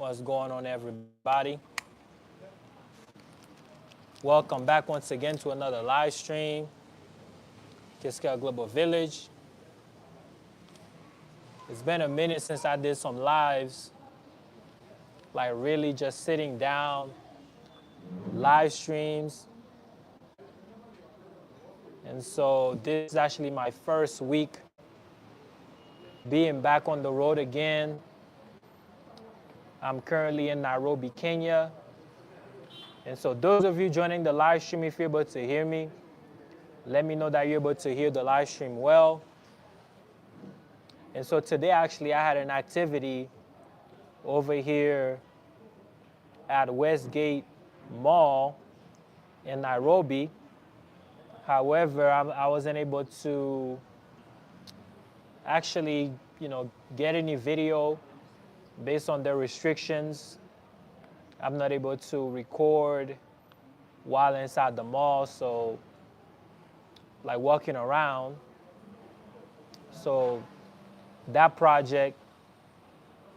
What's going on, everybody? Welcome back once again to another live stream, Kixkeya Global Village. It's been a minute since I did some lives, like really just sitting down, live streams. And so this is actually my first week being back on the road again. I'm currently in Nairobi, Kenya. And so those of you joining the live stream, if you're able to hear me, let me know that you're able to hear the live stream well. And so today, actually, I had an activity over here at Westgate Mall in Nairobi. However, I wasn't able to actually, get any video based on the restrictions. I'm not able to record while inside the mall, so like walking around. So that project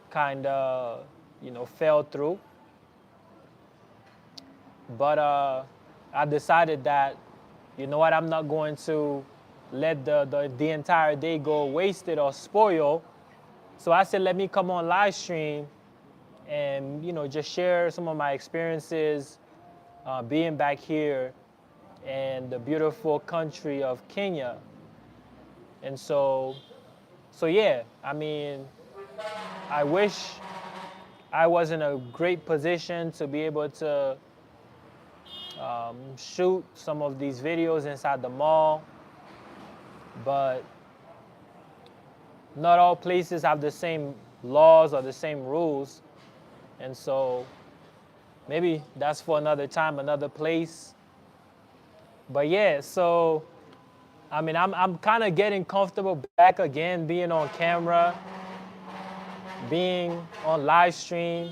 kind of, fell through. But I decided that, you know what, I'm not going to let the entire day go wasted or spoil. So I said, let me come on live stream and, just share some of my experiences being back here in the beautiful country of Kenya. And so yeah, I mean, I wish I was in a great position to be able to shoot some of these videos inside the mall, but not all places have the same laws or the same rules. And so maybe that's for another time, another place. But yeah, so I mean, I'm kind of getting comfortable back again, being on camera, being on live stream.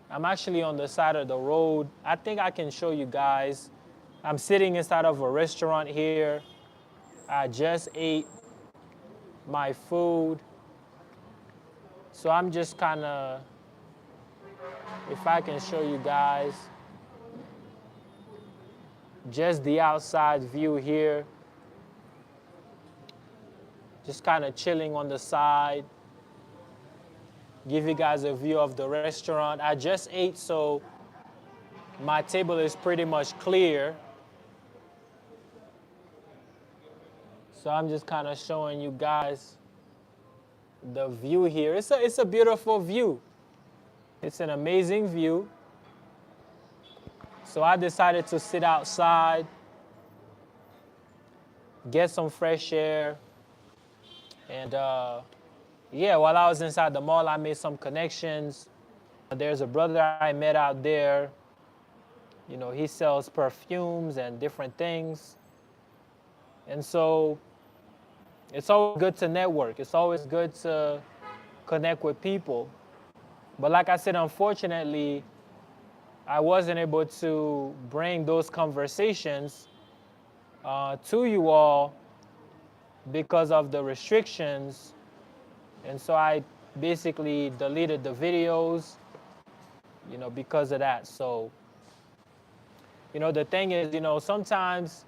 I'm actually on the side of the road. I think I can show you guys. I'm sitting inside of a restaurant here. I just ate my food. So I'm just kind of, if I can show you guys, just the outside view here. Just kind of chilling on the side. Give you guys a view of the restaurant. I just ate, so my table is pretty much clear. So I'm just kind of showing you guys the view here. It's a beautiful view. It's an amazing view. So I decided to sit outside, get some fresh air, and yeah, while I was inside the mall, I made some connections. There's a brother I met out there. He sells perfumes and different things. And so it's always good to network. It's always good to connect with people. But like I said, unfortunately, I wasn't able to bring those conversations to you all because of the restrictions. And so I basically deleted the videos, because of that. So, the thing is, sometimes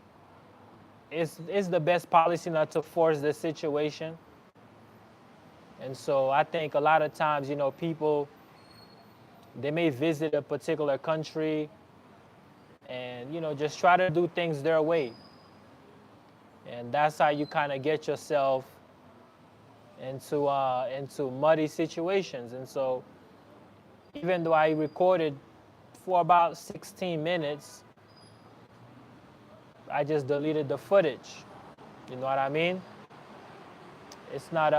it's the best policy not to force the situation. And so I think a lot of times, people, they may visit a particular country and, just try to do things their way. And that's how you kind of get yourself into muddy situations. And so even though I recorded for about 16 minutes, I just deleted the footage. You know what I mean? It's not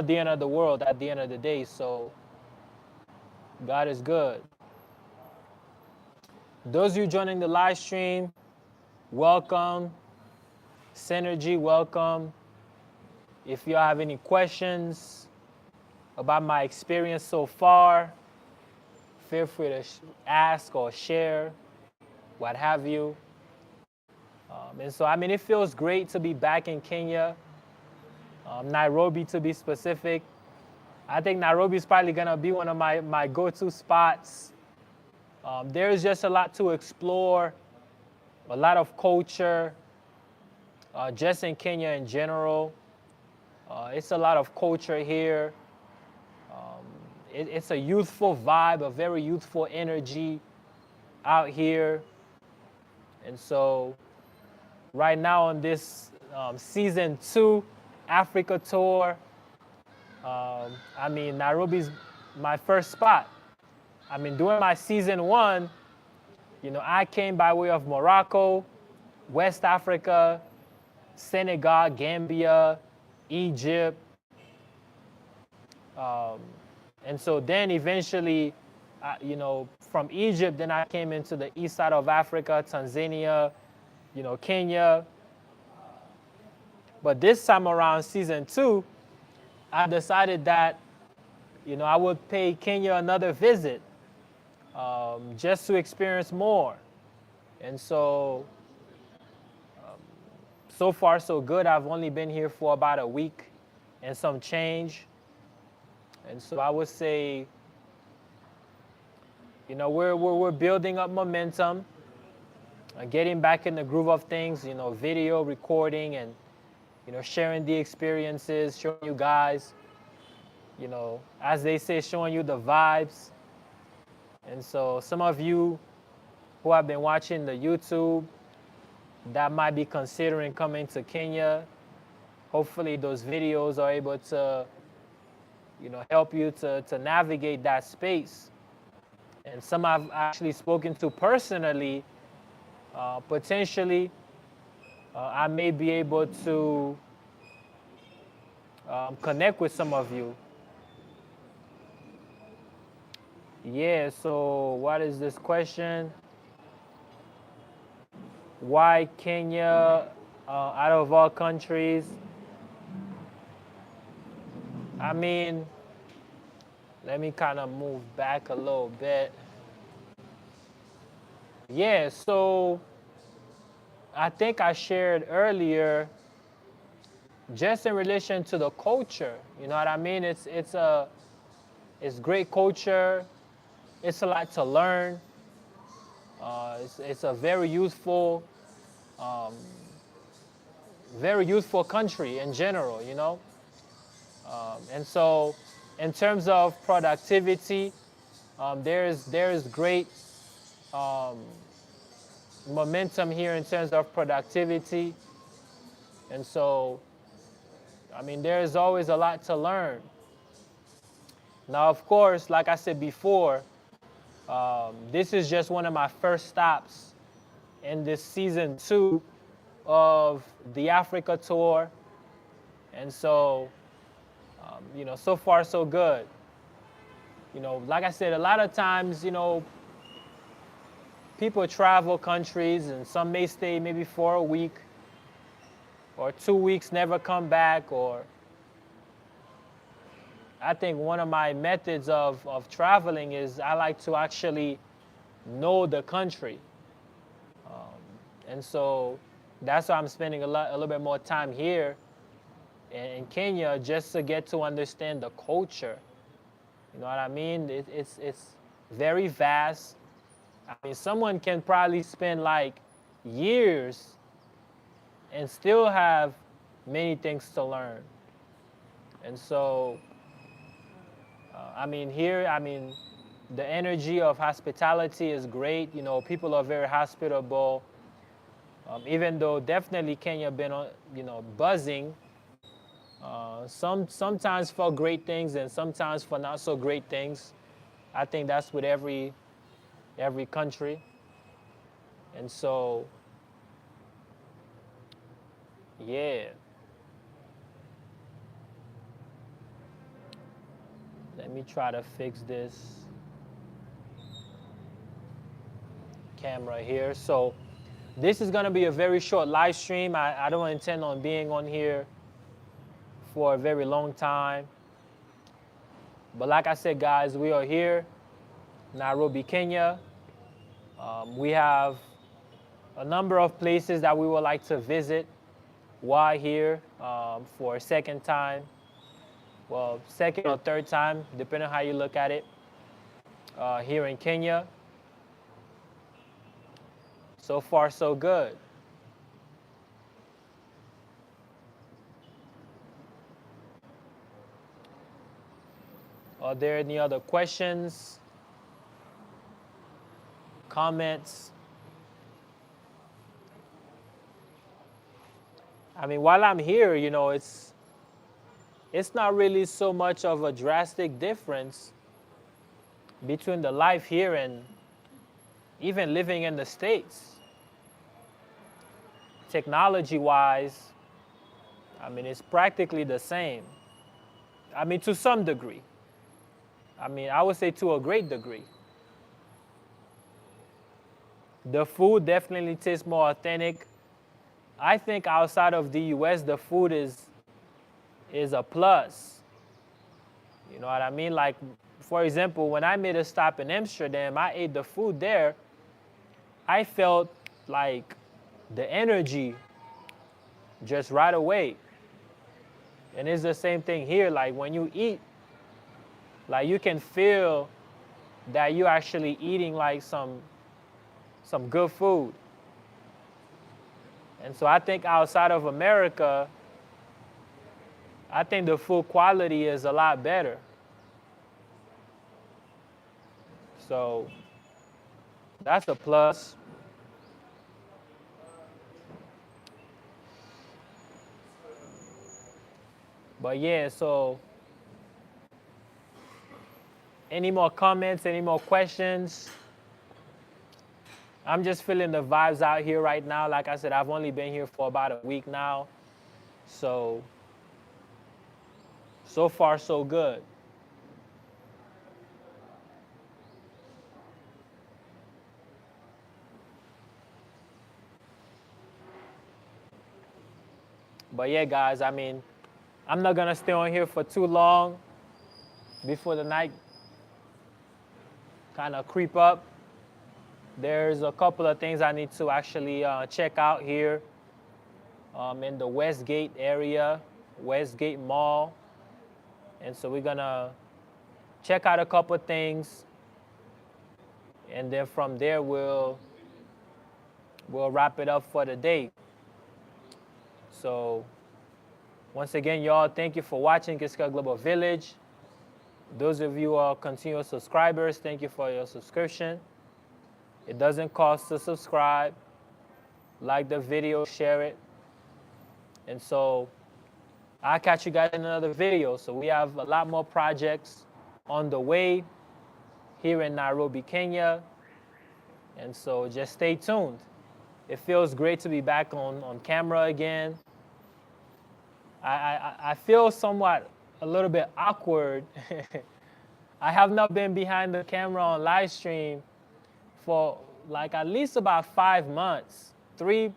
the end of the world at the end of the day. So God is good. Those of you joining the live stream, welcome. Synergy, welcome. If you have any questions about my experience so far, feel free to ask or share, what have you. And so, I mean, it feels great to be back in Kenya, Nairobi to be specific. I think Nairobi is probably gonna be one of my go-to spots. There's just a lot to explore, a lot of culture, just in Kenya in general. It's a lot of culture here. It's a youthful vibe, a very youthful energy out here. And so right now on this season 2 Africa tour, I mean, Nairobi's my first spot. I mean, during my season 1, you know, I came by way of Morocco, West Africa, Senegal, Gambia, Egypt. Um, and so then eventually, you know, from Egypt, then I came into the east side of Africa, Tanzania, you know, Kenya. But this time around, season 2, I decided that, you know, I would pay Kenya another visit, just to experience more. And so, so far so good. I've only been here for about a week and some change. And so I would say, you know, we're building up momentum, getting back in the groove of things, you know, video recording and, you know, sharing the experiences, showing you guys, you know, as they say, showing you the vibes. And so some of you who have been watching the YouTube that might be considering coming to Kenya, hopefully those videos are able to, you know, help you to navigate that space. And some I've actually spoken to personally, potentially I may be able to connect with some of you. Yeah, so what is this question? Why Kenya out of all countries? I mean, let me kind of move back a little bit. Yeah, so I think I shared earlier, just in relation to the culture, you know what I mean? It's great culture. It's a lot to learn. It's a very youthful country in general, you know. And so, in terms of productivity, there's great momentum here in terms of productivity. And so, I mean, there's always a lot to learn. Now, of course, like I said before, this is just one of my first stops in this season 2 of the Africa tour. And so, you know, so far so good. You know, like I said, a lot of times, you know, people travel countries and some may stay maybe for a week or 2 weeks, never come back. Or I think one of my methods of traveling is I like to actually know the country. And so that's why I'm spending a little bit more time here in Kenya, just to get to understand the culture. You know what I mean? It's very vast. I mean, someone can probably spend like years and still have many things to learn. And so, I mean, here, I mean, the energy of hospitality is great. You know, people are very hospitable. Even though definitely Kenya been, you know, buzzing. Sometimes for great things and sometimes for not so great things. I think that's with every country. And so, yeah. Let me try to fix this camera here. So this is going to be a very short live stream. I don't intend on being on here for a very long time. But like I said, guys, we are here, Nairobi, Kenya. We have a number of places that we would like to visit while here for a second time. well, second or third time, depending on how you look at it, here in Kenya. So far, so good. Are there any other questions, comments? I mean, while I'm here, it's not really so much of a drastic difference between the life here and even living in the States. Technology-wise, I mean, it's practically the same. I mean, to some degree. I mean, I would say to a great degree. The food definitely tastes more authentic. I think outside of the US, the food is a plus. You know what I mean? Like, for example, when I made a stop in Amsterdam, I ate the food there. I felt like the energy just right away. And it's the same thing here. Like when you eat, like you can feel that you're actually eating like some good food. And so I think outside of America, I think the food quality is a lot better. So that's a plus. But yeah, so any more comments, any more questions? I'm just feeling the vibes out here right now. Like I said, I've only been here for about a week now. So far, so good. But yeah, guys, I mean, I'm not going to stay on here for too long before the night kind of creep up. There's a couple of things I need to actually check out here in the Westgate area, Westgate Mall. And so we're going to check out a couple of things. And then from there, we'll wrap it up for the day. So once again, y'all, thank you for watching Kixkeya Global Village. Those of you who are continuous subscribers, thank you for your subscription. It doesn't cost to subscribe. Like the video, share it. And so I'll catch you guys in another video. So we have a lot more projects on the way here in Nairobi, Kenya. And so just stay tuned. It feels great to be back on camera again. I feel somewhat a little bit awkward. I have not been behind the camera on live stream for like at least about 5 months,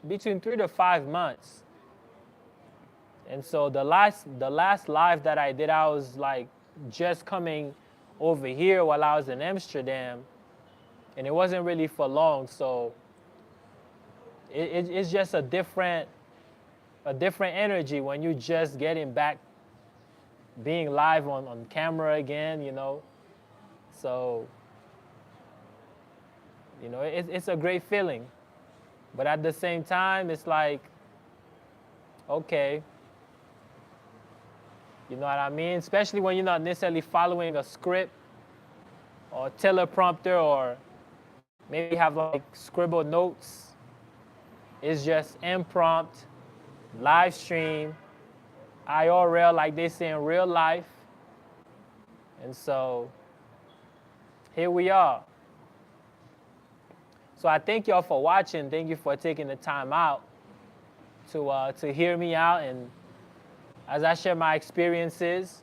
between 3 to 5 months. And so the last live that I did, I was like just coming over here while I was in Amsterdam, and it wasn't really for long. So it's just a different energy when you're just getting back, being live on camera again, So, it's a great feeling. But at the same time, it's like, okay, you know what I mean? Especially when you're not necessarily following a script or teleprompter, or maybe have like scribbled notes. It's just impromptu, live stream, IRL, like they say in real life. And so here we are. So I thank y'all for watching. Thank you for taking the time out to hear me out, and as I share my experiences,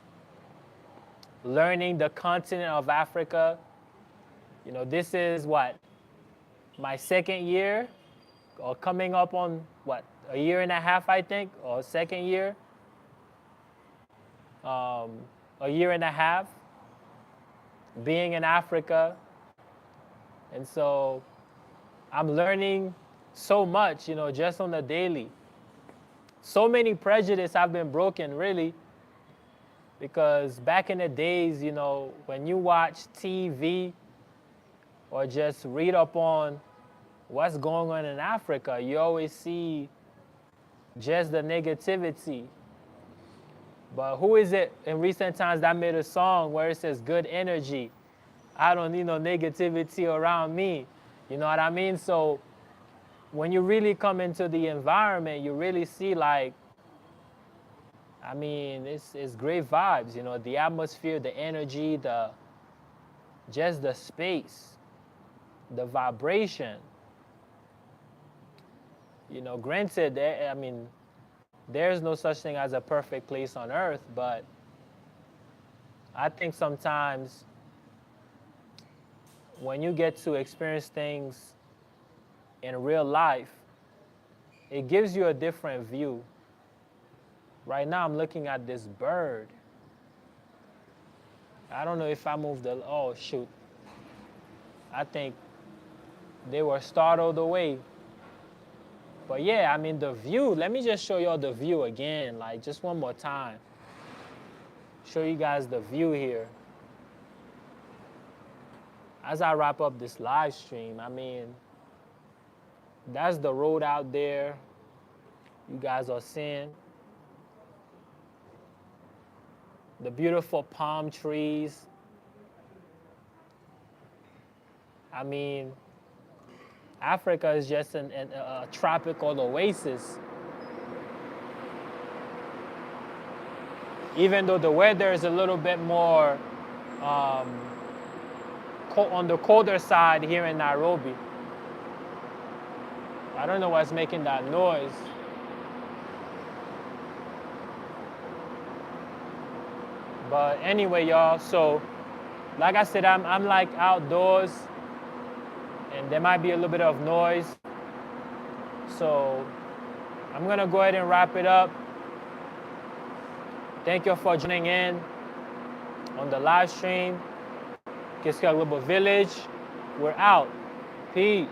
learning the continent of Africa. This is my second year, or coming up on a year and a half, I think, or second year. A year and a half being in Africa. And so I'm learning so much, just on the daily. So many prejudices have been broken, really. Because back in the days, you know, when you watch TV or just read up on what's going on in Africa, you always see just the negativity. But who is it in recent times that made a song where it says good energy? I don't need no negativity around me. You know what I mean? So when you really come into the environment, you really see like, I mean, it's great vibes, you know, the atmosphere, the energy, just the space, the vibration. You know, granted, I mean, there's no such thing as a perfect place on earth, but I think sometimes when you get to experience things in real life, it gives you a different view. Right now, I'm looking at this bird. I don't know if I moved the, oh shoot. I think they were startled away. But yeah, I mean the view, let me just show y'all the view again, like just one more time. Show you guys the view here. As I wrap up this live stream, I mean, that's the road out there. You guys are seeing the beautiful palm trees. I mean, Africa is just a tropical oasis. Even though the weather is a little bit more on the colder side here in Nairobi. I don't know what's making that noise. But anyway, y'all, so like I said, I'm like outdoors and there might be a little bit of noise. So I'm gonna go ahead and wrap it up. Thank you for joining in on the live stream. Kixkeya Global Village. We're out. Peace.